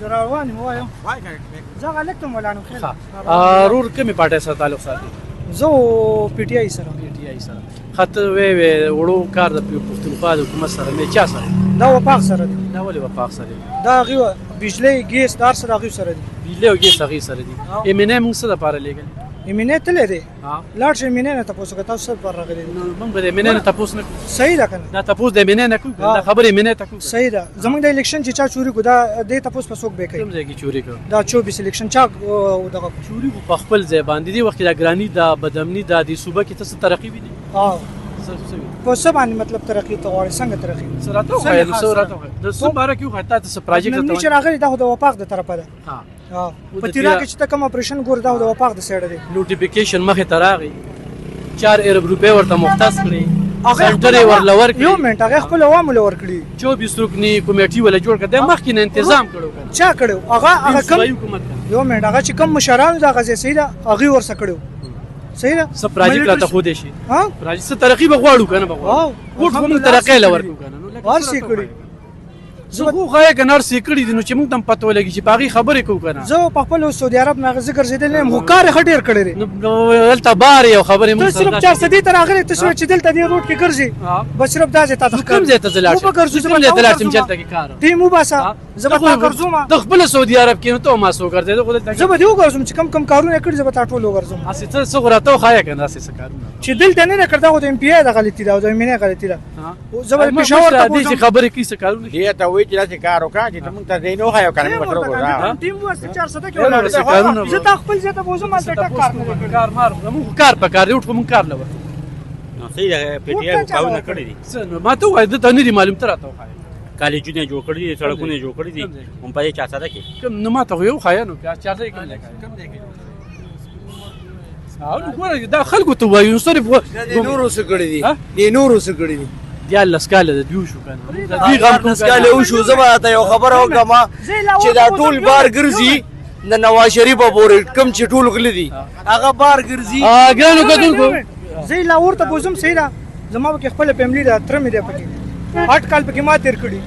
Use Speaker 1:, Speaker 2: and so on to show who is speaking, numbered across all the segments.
Speaker 1: روان یم وایو زه غلط ته مولانا خیر
Speaker 2: رور کومې پارټۍ سره تعلق ساتي؟
Speaker 1: زه پی ټی آی سره
Speaker 2: خاطر وې وړو کار د پښتونخوا د حکومت سره مې چا سره
Speaker 1: دا وفاق سره دی.
Speaker 2: دا ولې وفاق سره دی؟
Speaker 1: دا هغې بجلی ګیس دار سره هغې سره دي.
Speaker 2: بجلی او ګیس هغې سره دي. ایمنه موږ څه دپاره لېږلی؟
Speaker 1: ایمنه تللی دی لاړ شئ ایمنه نه تپوس وکړه تاسو څه دپاره راغلي دي؟
Speaker 2: موږ به د ایمنه نه تپوس نه کوو.
Speaker 1: صحیح ده که نه؟
Speaker 2: دا تپوس د ایمنه نه کوو، دا خبرې ایمنه ته کوو.
Speaker 1: صحیح ده. زموږ د الیکشن چې چا چوري کړو دا دې تپوس په څوک به کوي؟
Speaker 2: کوم ځای کې چوري کړو؟
Speaker 1: دا 24 الیکشن چا دغه
Speaker 2: چوري خو په خپل ځای باندې دي. وخت کې دا ګراني دا بدامني دا د صوبه کې ته څه ترقي وینې؟
Speaker 1: په څه باندې مطلب ترقي ته غواړې؟ څنګه ترقي؟
Speaker 2: څه راته وښایه نو څه راته وښایه د څه باره کې وښایه تا ته څه پراجیکټ درته
Speaker 1: نن چې راغلی دا خو د وفاق د طرفه ده. په تیرا کې چې ته کوم اپریشن ګورې دا خو د وفاق د سایډه دی.
Speaker 2: نوټیفیکیشن مخې ته راغی 4 ارب روپۍ ورته مختص کړي، سنټر یې ورله ورکړي.
Speaker 1: یو منټ هغې خپل عوامو له ورکړي.
Speaker 2: 24 رکني کمیټي ولا جوړ کړه. د مخکې نه تنظیم کړو.
Speaker 1: چا کړو؟ هغه کوم یو منټ هغه چې کوم مشرانو دا غزې صحیح ده هغې ورسه کړو. صحیح ده.
Speaker 2: څه پراجیکټ راته ښودی شي؟ پراجیکټ څه ترقي به غواړو که نه به غواړو؟ ووټ خو موږ ترقۍ له ورکړو که نه.
Speaker 1: هر څه یې کړي.
Speaker 2: زه خو ښایه که نه هر څه یې کړي دي نو چې موږ ته هم پته ولګي چې په هغې خبرې کوو که نه.
Speaker 1: زه په خپل سعودي عرب نه هغه ګرځېدلی نه یم خو کار یې ښه ډېر کړی دی.
Speaker 2: نو هلته بار یې او خبرې موږ
Speaker 1: ته صرف 400 ته راغلی ته څه چې دلته دې روډ کې ګرځې بس صرف دا ځای ته ته
Speaker 2: کوم ځای ته زه لاړ شم؟ کوم ځای ته لاړ شم چې هلته کې کار
Speaker 1: ټیم وباسه زه به تا ګرځوم.
Speaker 2: ته خپله سعودي عرب کې نو ته ما څه وګرځېده خو دلته
Speaker 1: زه به دې وګرځم چې کم کارونه یې کړي زه به تا ټول وګرځم.
Speaker 2: هسې ته څه خو راته وښایه که نه هسې څه کارونه
Speaker 1: چې دلته نه نه کړ دا خو د ایم پی آی د غلطي ده او د ایمنې غلطي ده. زه به پېښور ته
Speaker 2: دې چې خبرې کوي څه کارونه
Speaker 3: دې ته وایي چې داسې کار وکړه چې ته موږ ته ځای نه وښایو که نه موږ ورته وګورو.
Speaker 1: ټیم ورسته 400 کې ولاړ زه تا خپل ځای ته بوځم هلته ټک کار نه کوي.
Speaker 2: کار مار موږ کار په کار دی وټ خو موږ کار نه ورکوو.
Speaker 3: نو صحیح ده پی ټي آی کارونه کړي دي.
Speaker 2: څه نو ما ته ووایه دته نه دي معلوم ته راته وښایه.
Speaker 3: کالجونه جوړ کړي دي سړکونه جوړ کړي دي هم په دې 400 کې
Speaker 2: کوم نو ما ته خو یې وښایه نو 400 کې کوم ځای کې او نو ګوره دا خلکو ته وایو نو صرف
Speaker 4: د نورو څه کړي دي د نورو څه کړي دي
Speaker 2: 14 کاله د دوی شو که نه د دوی غم کوم
Speaker 4: کاله وشو. زه به ته یو خبره وکړم چې دا ټول بار ګرځي د نواز شریف پورې کوم چې ټول غلي دي هغه بار ګرځي.
Speaker 2: ګرانو کتونکو
Speaker 1: زه یې لاهور ته بوځم صحیح ده زما پکې خپله فیملي ده تره مې دی پکې 8 کال پکې ما تېر کړي.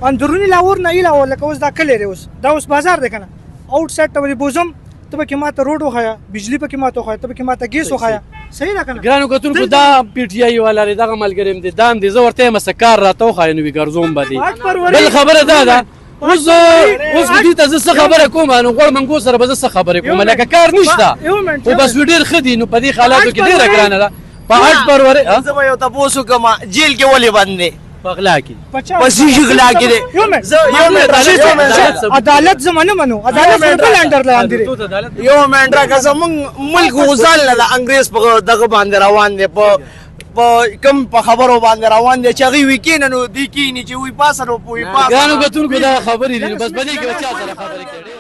Speaker 1: اندروني لاهور نه یې لاهور لکه اوس دا کلی دی اوس دا اوس بازار دی که نه آوټ سایډ ته ولې بوځم ته پکې ما ته روډ وښایه بجلي پکې ما ته وښایه ته پکې ما ته ګیس وښایه. صحیح ده که نه؟
Speaker 2: ګرانو کتونکو دا پی ټي آی والا دی دغه ملګری م دی دا هم دی زه ورته یم څه کار راته وښایه نو وي ګرځوم به دې. بل خبره دا ده اوس دوی ته زه څه خبره کوم نو غوړ منګو سره به زه څه خبرې کوم لکه کار نشته خو بس وي ډېر ښه دي نو په دې حالاتو کې ډېره ګرانه ده. په 8 فروری
Speaker 4: زه به یو تپوس وکړم جیل کې ولې بند دی؟
Speaker 2: په غلا کې
Speaker 4: په شیشه غلا کې دی.
Speaker 1: عدالت زه نه منو عدالت بل انډر لاندې دی.
Speaker 4: یو منټ راکړه زموږ ملک غوزال نه د انګریز په دغه باندې روان دی په کوم په خبرو باندې روان دی چې هغې وي کېنه نو دوی کېني چې وي پاسه نو وي پاسه.
Speaker 2: ګرانو کتونکو دا خبرې دي نو بس په دې کې به چا سره خبرې کوي.